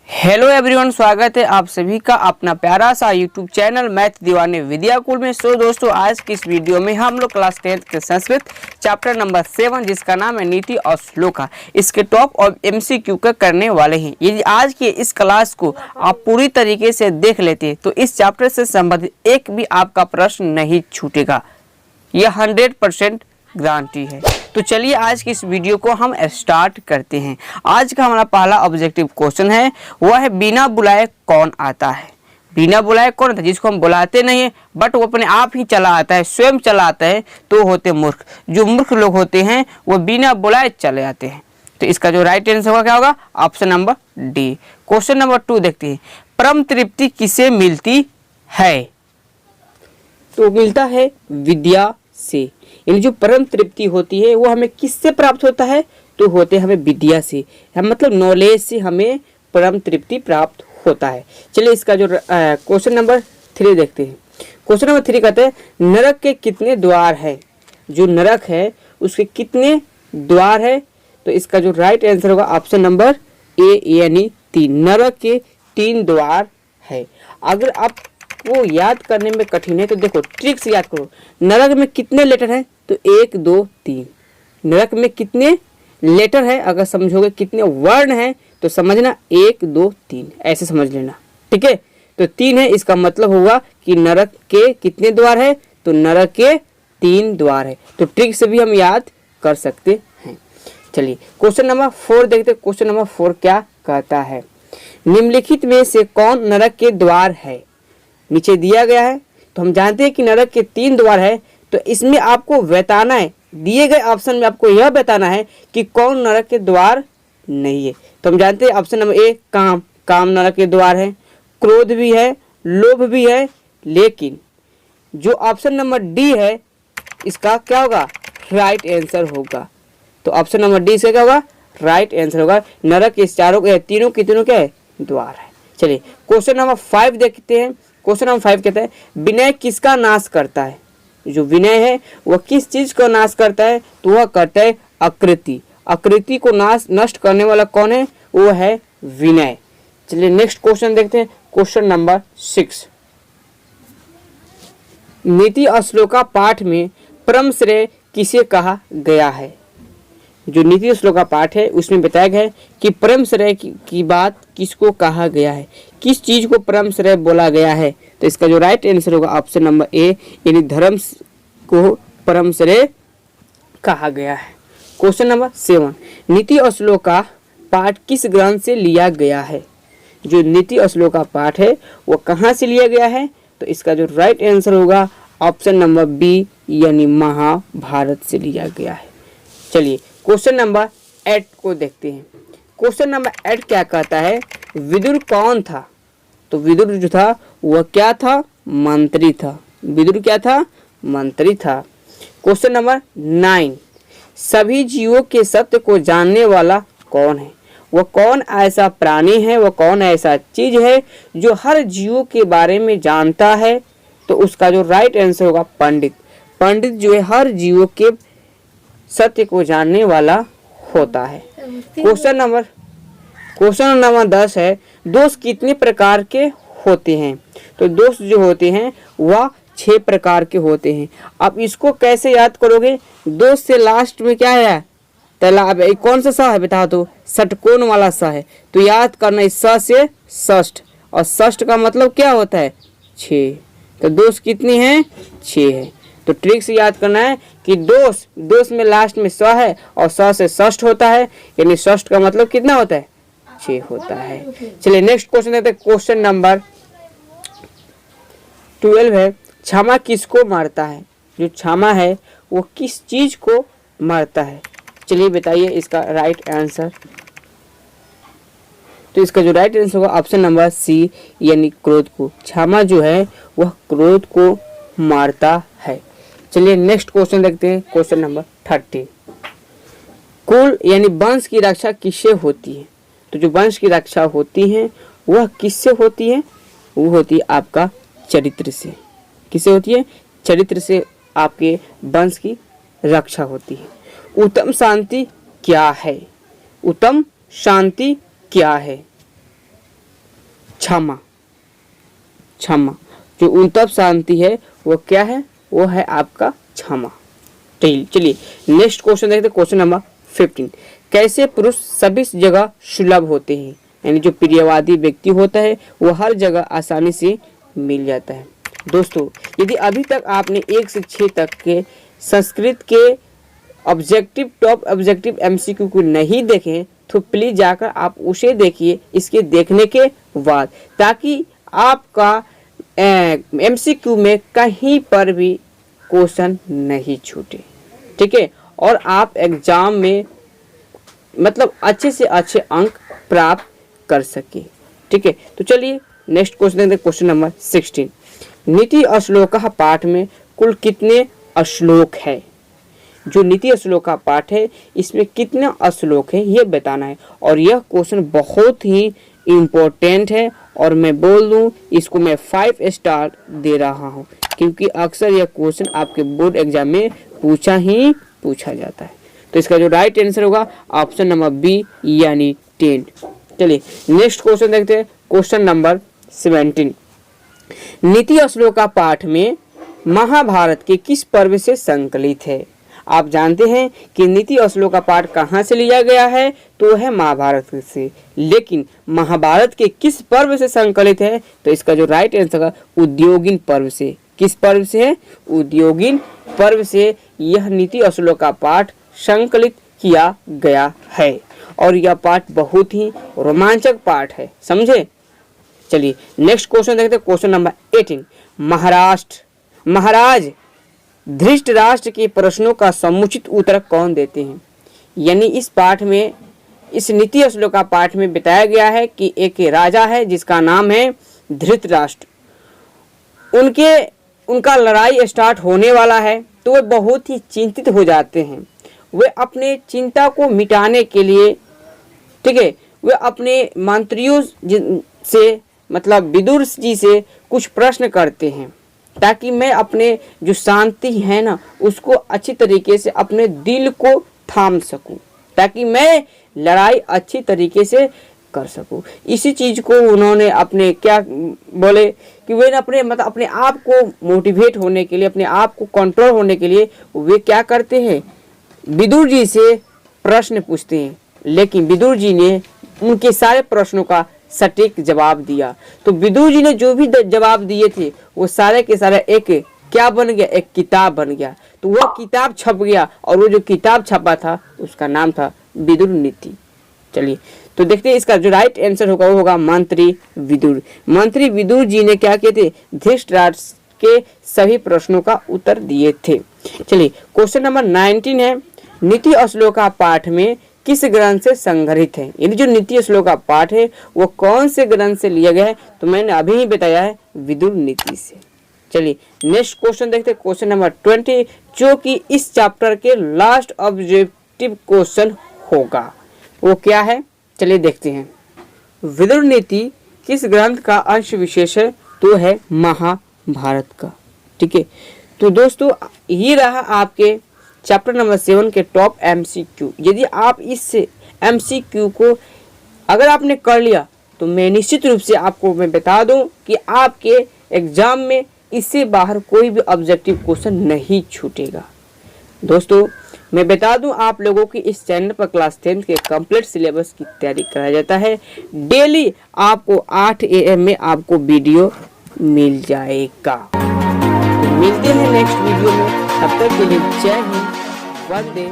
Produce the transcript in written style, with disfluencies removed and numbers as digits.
Hello everyone, स्वागत है आप सभी का अपना प्यारा सा यूट्यूब चैनल मैथ दीवाने विद्याकुल में। सो दोस्तों, आज की इस वीडियो में हम लोग क्लास 10th के संस्कृत चैप्टर नंबर 7 जिसका नाम है नीति और श्लोका, इसके टॉप और एमसीक्यू का करने वाले हैं। यदि आज के इस क्लास को आप पूरी तरीके से देख लेते तो इस चैप्टर से संबंधित एक भी आपका प्रश्न नहीं छूटेगा, यह 100% गारंटी है। तो चलिए आज की इस वीडियो को हम स्टार्ट करते हैं। आज का हमारा पहला ऑब्जेक्टिव क्वेश्चन है, वह है बिना बुलाए कौन आता है। बिना बुलाए कौन आता है? जिसको हम बुलाते नहीं है बट वो अपने आप ही चला आता है, स्वयं चला आता है, तो होते मूर्ख। जो मूर्ख लोग होते हैं वो बिना बुलाए चले आते हैं। तो इसका जो राइट आंसर होगा क्या होगा? Option number D. Question number 2 देखते हैं, परम तृप्ति किसे मिलती है? तो मिलता है विद्या से। यानी जो परम तृप्ति होती है वो हमें किससे प्राप्त होता है? तो होते हैं हमें विद्या से, हम मतलब नॉलेज से हमें परम तृप्ति प्राप्त होता है। चलिए इसका जो क्वेश्चन नंबर 3 देखते हैं। क्वेश्चन नंबर 3 कहते हैं, नरक के कितने द्वार है? जो नरक है उसके कितने द्वार है? तो इसका जो राइट आंसर होगा ऑप्शन नंबर ए यानी 3। नरक के 3 द्वार है। अगर आप वो याद करने में कठिन है तो देखो ट्रिक से याद करो। नरक में कितने लेटर हैं? तो 1 2 3। नरक में कितने लेटर है? अगर समझोगे कितने वर्ण हैं तो समझना 1 2 3 ऐसे समझ लेना, ठीक है। तो 3 है, इसका मतलब होगा कि नरक के कितने द्वार है? तो नरक के 3 द्वार है। तो ट्रिक से भी हम याद कर सकते हैं। चलिए क्वेश्चन नंबर 4 देखते हैं। क्वेश्चन नंबर 4 क्या कहता है, निम्नलिखित में से कौन नरक के द्वार है? नीचे दिया गया है तो हम जानते हैं कि नरक के 3 द्वार है, तो इसमें आपको बताना है, दिए गए ऑप्शन में आपको यह बताना है कि कौन नरक के द्वार नहीं है। तो हम जानते हैं ऑप्शन नंबर ए काम, काम नरक के द्वार है, क्रोध भी है, लोभ भी है, लेकिन जो ऑप्शन नंबर डी है इसका क्या होगा? राइट आंसर होगा। तो ऑप्शन नंबर डी से क्या होगा? राइट आंसर होगा। नरक के तीनों के तीनों क्या है? द्वार है। चलिए क्वेश्चन नंबर 5 देखते हैं। क्वेश्चन नंबर 5 कहता है, विनय किसका नाश करता है? जो विनय है वह किस चीज को नाश करता है? तो वह करता है आकृति। आकृति को नष्ट करने वाला कौन है? वो है विनय। चलिए नेक्स्ट क्वेश्चन देखते हैं। क्वेश्चन नंबर 6, नीति और श्लोका पाठ में परम श्रेय किसे कहा गया है? जो नीति और श्लोका पाठ है उसमें बताया गया है कि परम श्रेय की बात किसको कहा गया है, किस चीज को परम श्रेय बोला गया है। तो इसका जो राइट आंसर होगा ऑप्शन नंबर ए यानी धर्म को परम श्रेय कहा गया है। क्वेश्चन नंबर 7, नीति और श्लोका पाठ किस ग्रंथ से लिया गया है? जो नीति और श्लोका पाठ है वो कहाँ से लिया गया है? तो इसका जो राइट आंसर होगा ऑप्शन नंबर बी यानी महाभारत से लिया गया है। चलिए क्वेश्चन नंबर 8 को देखते हैं। क्वेश्चन नंबर 8 क्या कहता है, विदुर कौन था? तो विदुर जो था वह क्या था? मंत्री था। विदुर क्या था? मंत्री था। क्वेश्चन नंबर 9, सभी जीवों के सत्य को जानने वाला कौन है? वह कौन ऐसा प्राणी है, वह कौन ऐसा चीज है जो हर जीवों के बारे में जानता है? तो उसका जो राइट आंसर होगा पंडित। पंडित जो है हर जीवों के सत्य को जानने वाला होता है। क्वेश्चन नंबर 10 है, दोष कितने प्रकार के होते हैं? तो दोष जो होते हैं वह 6 प्रकार के होते हैं। अब इसको कैसे याद करोगे? दोष से लास्ट में क्या है? तालाब है। कौन सा सा है बता दो? षटकोण वाला सा है। तो याद करना इस सा से षष्ठ, और षष्ठ का मतलब क्या होता है? 6। तो दोष कितनी है? 6 है। तो ट्रिक से याद करना है कि दोष में लास्ट में स है और स से षष्ठ होता है, यानी षष्ठ का मतलब कितना होता है? 6 होता है। चलिए नेक्स्ट क्वेश्चन देखते हैं। क्वेश्चन नंबर 12 है, क्षमा किसको मारता है? जो क्षमा है वो किस चीज को मारता है? चलिए बताइए इसका राइट आंसर। तो इसका जो राइट आंसर होगा ऑप्शन नंबर सी यानी क्रोध को। क्षमा जो है वह क्रोध को मारता है। चलिए नेक्स्ट क्वेश्चन देखते हैं। क्वेश्चन नंबर 13, कुल यानी वंश की रक्षा किससे होती है? तो जो वंश की रक्षा होती है वह किससे होती है? वो होती है आपका चरित्र से। किससे होती है? चरित्र से आपके वंश की रक्षा होती है। उत्तम शांति क्या है? उत्तम शांति क्या है? क्षमा, क्षमा। जो उनतप शांति है वो क्या है? वो है आपका क्षमा। चलिए नेक्स्ट क्वेश्चन देखते हैं, क्वेश्चन नंबर 15। कैसे पुरुष सभी जगह सुलभ होते हैं? यानी जो प्रियवादी व्यक्ति होता है वो हर जगह आसानी से मिल जाता है। दोस्तों यदि अभी तक आपने 1 से 6 तक के संस्कृत के ऑब्जेक्टिव टॉप ऑब्जेक्टिव एमसीक्यू को नहीं देखे तो प्लीज जाकर आप उसे देखिए इसके देखने के बाद, ताकि आपका एमसीक्यू में कहीं पर भी क्वेश्चन नहीं छूटे, ठीक है, और आप एग्जाम में मतलब अच्छे से अच्छे अंक प्राप्त कर सके, ठीक है। तो चलिए नेक्स्ट क्वेश्चन देखते हैं, क्वेश्चन नंबर 16। नीति श्लोका पाठ में कुल कितने श्लोक है? जो नीति श्लोका पाठ है इसमें कितने श्लोक है ये बताना है, और यह क्वेश्चन बहुत ही इम्पोर्टेंट है, और मैं बोल दूं इसको मैं 5 स्टार दे रहा हूं, क्योंकि अक्सर यह क्वेश्चन आपके बोर्ड एग्जाम में पूछा जाता है। तो इसका जो राइट आंसर होगा ऑप्शन नंबर बी यानी 10। चलिए नेक्स्ट क्वेश्चन देखते हैं, क्वेश्चन नंबर 17। नीति श्लोका पाठ में महाभारत के किस पर्व से संकलित है? आप जानते हैं कि नीति श्लोका पाठ कहाँ से लिया गया है? तो है महाभारत से, लेकिन महाभारत के किस पर्व से संकलित है? तो इसका जो राइट आंसर है उद्योगिन पर्व से। किस पर्व से है? उद्योगिन पर्व से यह नीति श्लोका पाठ संकलित किया गया है, और यह पाठ बहुत ही रोमांचक पाठ है, समझे। चलिए नेक्स्ट क्वेश्चन देखते हैं, क्वेश्चन नंबर 18। महाराज धृतराष्ट्र के प्रश्नों का समुचित उत्तर कौन देते हैं? यानी इस पाठ में, इस नीति श्लोका पाठ में बताया गया है कि एक राजा है जिसका नाम है धृतराष्ट्र। उनका लड़ाई स्टार्ट होने वाला है, तो वे बहुत ही चिंतित हो जाते हैं। वे अपने चिंता को मिटाने के लिए, ठीक है, वे अपने मंत्रियों से मतलब विदुर जी से कुछ प्रश्न करते हैं, ताकि मैं अपने जो शांति है ना उसको अच्छी तरीके से अपने दिल को थाम सकूं, ताकि मैं लड़ाई अच्छी तरीके से कर सकूं। इसी चीज को उन्होंने अपने क्या बोले कि वे अपने आप को मोटिवेट होने के लिए, अपने आप को कंट्रोल होने के लिए वे क्या करते हैं? विदुर जी से प्रश्न पूछते हैं, लेकिन विदुर जी ने उनके सारे प्रश्नों का सटीक जवाब दिया। तो विदुर जी ने जो भी जवाब दिए थे वो सारे के सारे एक क्या बन गया? एक किताब बन गया। तो वह किताब छप गया, और वो जो किताब छपा था उसका नाम था विदुर नीति। चलिए तो देखते हैं इसका जो राइट आंसर होगा वो होगा मंत्री विदुर। मंत्री विदुर जी ने क्या किए थे? धृतराष्ट्र के सभी प्रश्नों का उत्तर दिए थे। चलिए क्वेश्चन नंबर 19 है, नीति श्लोका पाठ में किस ग्रंथ से संग्रहित है? यानी जो नीति श्लोका पाठ है वो कौन से ग्रंथ से लिया गया है? तो मैंने अभी ही बताया है विदुर नीति से। चलिए नेक्स्ट क्वेश्चन देखते हैं, क्वेश्चन नंबर 20, जो कि इस चैप्टर के लास्ट ऑब्जेक्टिव क्वेश्चन होगा। वो क्या है? चलिए देखते हैं। विदुर नीति किस ग्रंथ का अंश विशेष है? तो है महाभारत का, ठीक है। तो दोस्तों ये रहा आपके चैप्टर नंबर 7 के टॉप एमसीक्यू। यदि आप इस एमसीक्यू को अगर आपने कर लिया तो मैं निश्चित रूप से आपको मैं बता दूं कि आपके एग्जाम में इससे बाहर कोई भी ऑब्जेक्टिव क्वेश्चन नहीं छूटेगा। दोस्तों मैं बता दूं आप लोगों की इस चैनल पर क्लास 10 के कंप्लीट सिलेबस की तैयारी कराया जाता है। डेली आपको 8 AM में आपको वीडियो मिल जाएगा। तो मिलते हैं नेक्स्ट वीडियो में, तब तक के लिए जय हिंद, वंदे